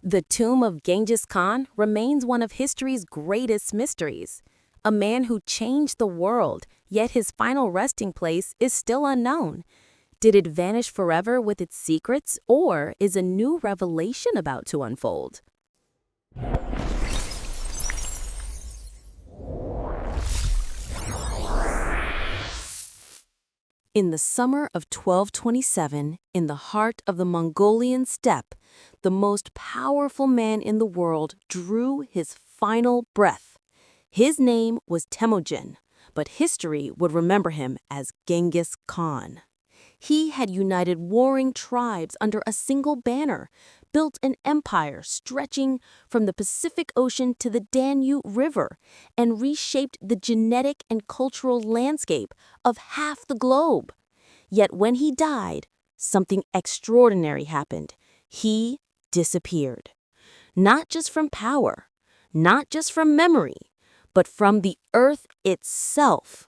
The tomb of Genghis Khan remains one of history's greatest mysteries. A man who changed the world, yet his final resting place is still unknown. Did it vanish forever with its secrets, or is a new revelation about to unfold? In the summer of 1227, in the heart of the Mongolian steppe, the most powerful man in the world drew his final breath. His name was Temujin, but history would remember him as Genghis Khan. He had united warring tribes under a single banner, built an empire stretching from the Pacific Ocean to the Danube River, and reshaped the genetic and cultural landscape of half the globe. Yet when he died, something extraordinary happened. He disappeared. Not just from power, not just from memory, but from the earth itself.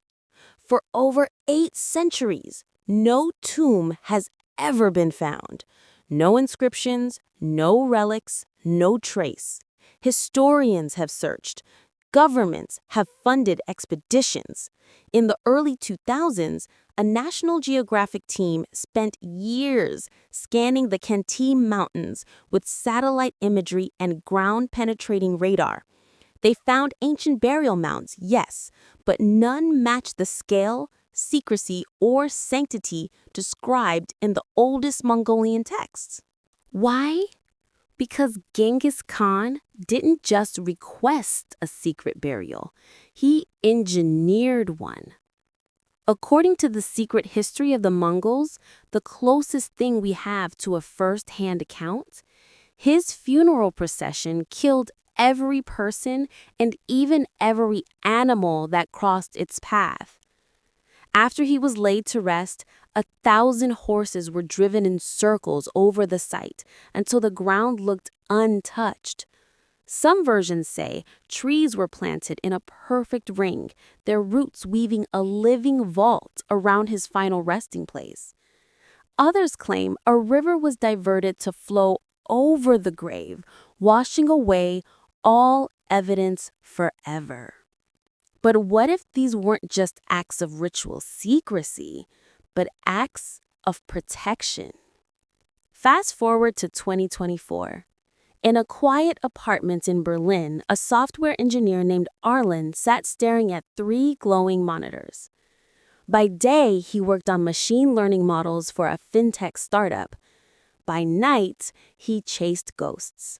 For over 8 centuries, no tomb has ever been found. No inscriptions, no relics, no trace. Historians have searched. Governments have funded expeditions. In the early 2000s, a National Geographic team spent years scanning the Khentii Mountains with satellite imagery and ground-penetrating radar. They found ancient burial mounds, yes, but none matched the scale, secrecy, or sanctity described in the oldest Mongolian texts. Why? Because Genghis Khan didn't just request a secret burial, he engineered one. According to the secret history of the Mongols, the closest thing we have to a first-hand account, his funeral procession killed every person and even every animal that crossed its path. After he was laid to rest, 1,000 horses were driven in circles over the site until the ground looked untouched. Some versions say trees were planted in a perfect ring, their roots weaving a living vault around his final resting place. Others claim a river was diverted to flow over the grave, washing away all evidence forever. But what if these weren't just acts of ritual secrecy, but acts of protection? Fast forward to 2024. In a quiet apartment in Berlin, a software engineer named Arlen sat staring at 3 glowing monitors. By day, he worked on machine learning models for a fintech startup. By night, he chased ghosts.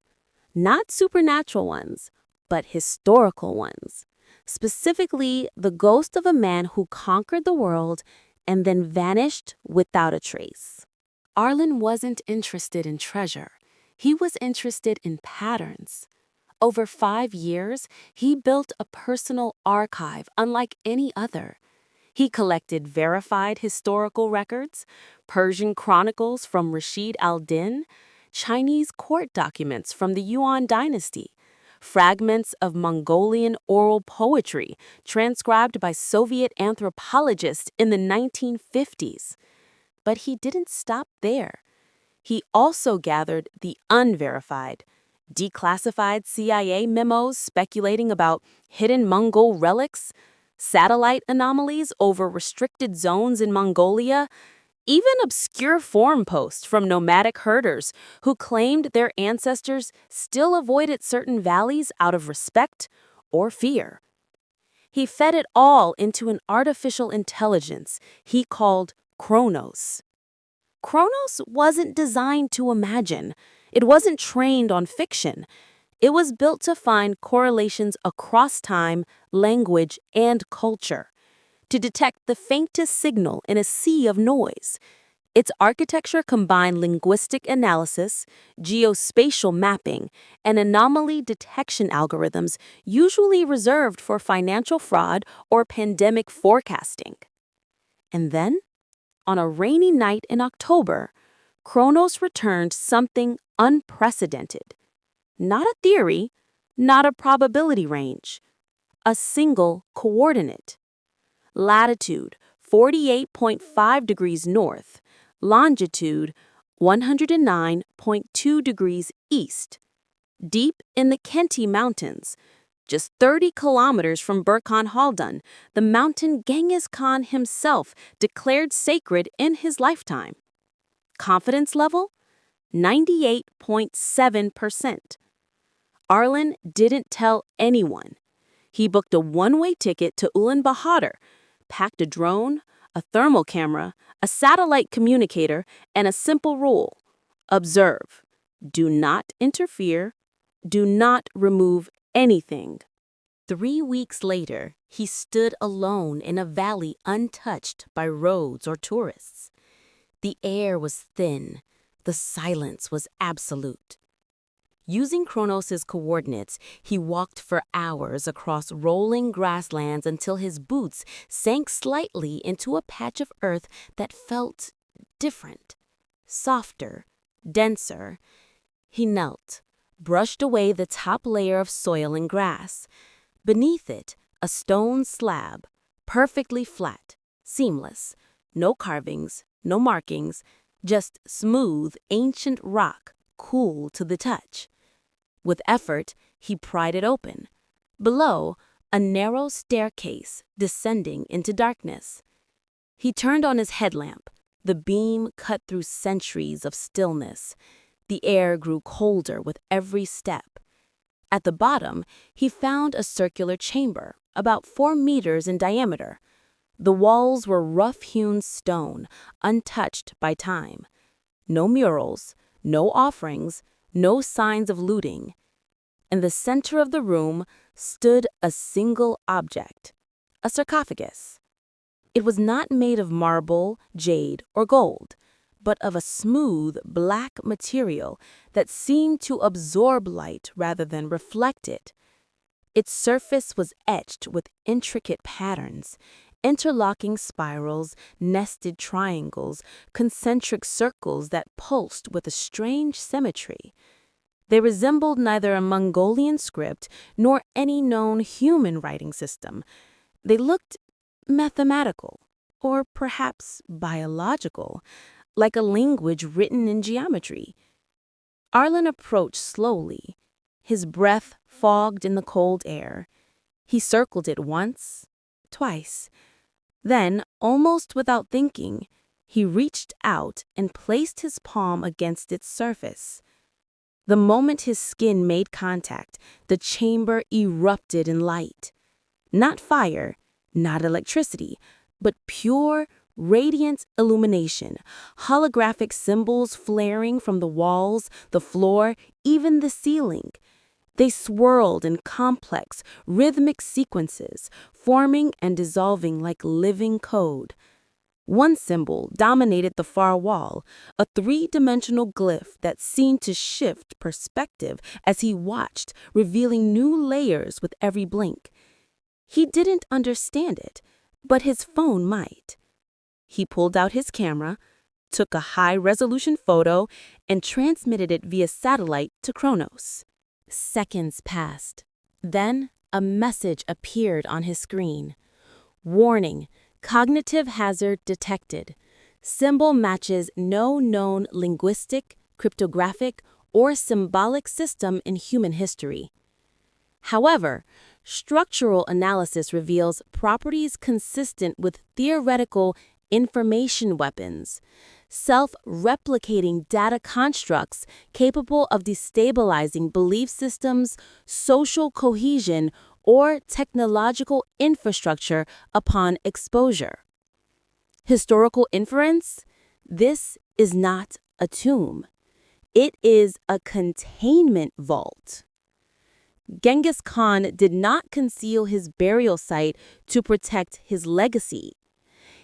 Not supernatural ones, but historical ones. Specifically, the ghost of a man who conquered the world and then vanished without a trace. Arlen wasn't interested in treasure. He was interested in patterns. Over 5 years, he built a personal archive unlike any other. He collected verified historical records, Persian chronicles from Rashid al-Din, Chinese court documents from the Yuan dynasty, fragments of Mongolian oral poetry transcribed by Soviet anthropologists in the 1950s. But he didn't stop there. He also gathered the unverified, declassified CIA memos speculating about hidden Mongol relics, satellite anomalies over restricted zones in Mongolia, even obscure forum posts from nomadic herders who claimed their ancestors still avoided certain valleys out of respect or fear. He fed it all into an artificial intelligence he called Chronos. Chronos wasn't designed to imagine. It wasn't trained on fiction. It was built to find correlations across time, language, and culture, to detect the faintest signal in a sea of noise. Its architecture combined linguistic analysis, geospatial mapping, and anomaly detection algorithms usually reserved for financial fraud or pandemic forecasting. And then, on a rainy night in October, Chronos returned something unprecedented. Not a theory, not a probability range, a single coordinate. Latitude 48.5 degrees north, longitude 109.2 degrees east. Deep in the Khentii Mountains, just 30 kilometers from Burkhan Haldun, the mountain Genghis Khan himself declared sacred in his lifetime. Confidence level? 98.7%. Arlen didn't tell anyone. He booked a one-way ticket to Ulaanbaatar, packed a drone, a thermal camera, a satellite communicator, and a simple rule: observe. Do not interfere. Do not remove anything. 3 weeks later, he stood alone in a valley untouched by roads or tourists. The air was thin. The silence was absolute. Using Kronos' coordinates, he walked for hours across rolling grasslands until his boots sank slightly into a patch of earth that felt different, softer, denser. He knelt, brushed away the top layer of soil and grass. Beneath it, a stone slab, perfectly flat, seamless, no carvings, no markings, just smooth, ancient rock, cool to the touch. With effort, he pried it open. Below, a narrow staircase descending into darkness. He turned on his headlamp. The beam cut through centuries of stillness. The air grew colder with every step. At the bottom, he found a circular chamber, about 4 meters in diameter. The walls were rough-hewn stone, untouched by time. No murals, no offerings, no signs of looting. In the center of the room stood a single object, a sarcophagus. It was not made of marble, jade, or gold, but of a smooth, black material that seemed to absorb light rather than reflect it. Its surface was etched with intricate patterns, interlocking spirals, nested triangles, concentric circles that pulsed with a strange symmetry. They resembled neither a Mongolian script nor any known human writing system. They looked mathematical, or perhaps biological, like a language written in geometry. Arlen approached slowly, his breath fogged in the cold air. He circled it once, twice. Then, almost without thinking, he reached out and placed his palm against its surface. The moment his skin made contact, the chamber erupted in light. Not fire, not electricity, but pure, radiant illumination, holographic symbols flaring from the walls, the floor, even the ceiling. They swirled in complex, rhythmic sequences, forming and dissolving like living code. One symbol dominated the far wall, a 3-dimensional glyph that seemed to shift perspective as he watched, revealing new layers with every blink. He didn't understand it, but his phone might. He pulled out his camera, took a high-resolution photo, and transmitted it via satellite to Kronos. Seconds passed. Then a message appeared on his screen. Warning, cognitive hazard detected. Symbol matches no known linguistic, cryptographic, or symbolic system in human history. However, structural analysis reveals properties consistent with theoretical information weapons, self-replicating data constructs capable of destabilizing belief systems, social cohesion, or technological infrastructure upon exposure. Historical inference? This is not a tomb. It is a containment vault. Genghis Khan did not conceal his burial site to protect his legacy.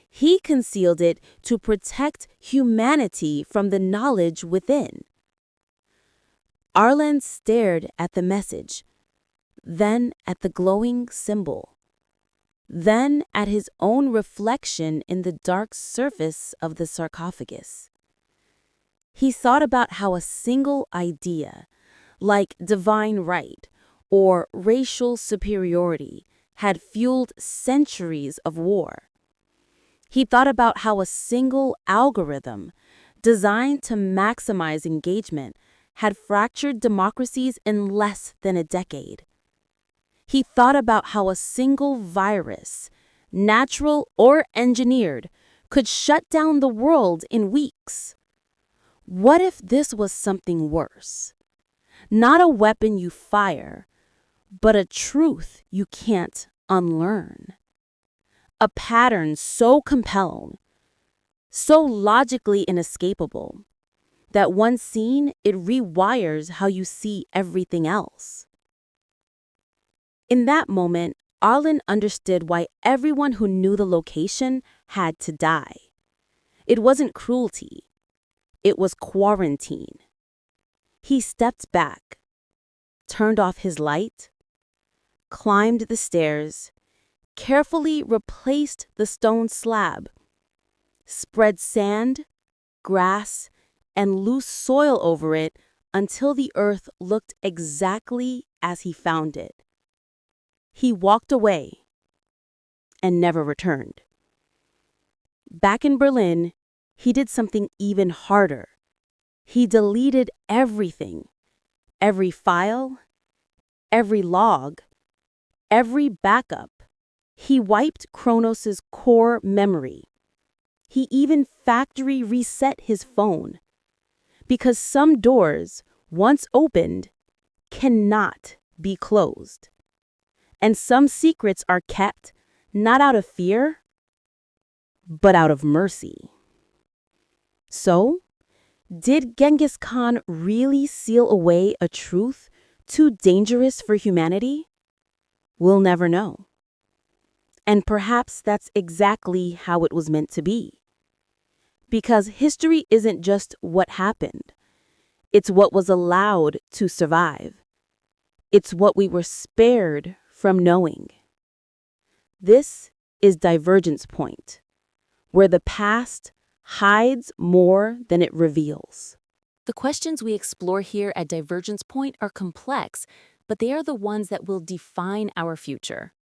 He concealed it to protect humanity from the knowledge within. Arlen stared at the message, then at the glowing symbol, then at his own reflection in the dark surface of the sarcophagus. He thought about how a single idea, like divine right or racial superiority, had fueled centuries of war. He thought about how a single algorithm, designed to maximize engagement, had fractured democracies in less than a decade. He thought about how a single virus, natural or engineered, could shut down the world in weeks. What if this was something worse? Not a weapon you fire, but a truth you can't unlearn. A pattern so compelling, so logically inescapable, that once seen, it rewires how you see everything else. In that moment, Arlen understood why everyone who knew the location had to die. It wasn't cruelty. It was quarantine. He stepped back, turned off his light, climbed the stairs, carefully replaced the stone slab, spread sand, grass, and loose soil over it until the earth looked exactly as he found it. He walked away and never returned. Back in Berlin, he did something even harder. He deleted everything, every file, every log, every backup. He wiped Kronos's core memory. He even factory reset his phone. Because some doors, once opened, cannot be closed. And some secrets are kept not out of fear, but out of mercy. So, did Genghis Khan really seal away a truth too dangerous for humanity? We'll never know. And perhaps that's exactly how it was meant to be. Because history isn't just what happened. It's what was allowed to survive. It's what we were spared from knowing. This is Divergence Point, where the past hides more than it reveals. The questions we explore here at Divergence Point are complex, but they are the ones that will define our future.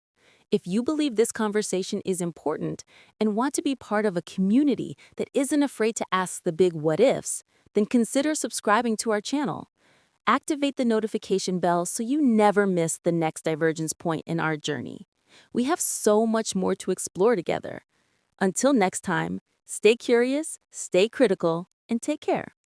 If you believe this conversation is important and want to be part of a community that isn't afraid to ask the big what ifs, then consider subscribing to our channel. Activate the notification bell so you never miss the next divergence point in our journey. We have so much more to explore together. Until next time, stay curious, stay critical, and take care.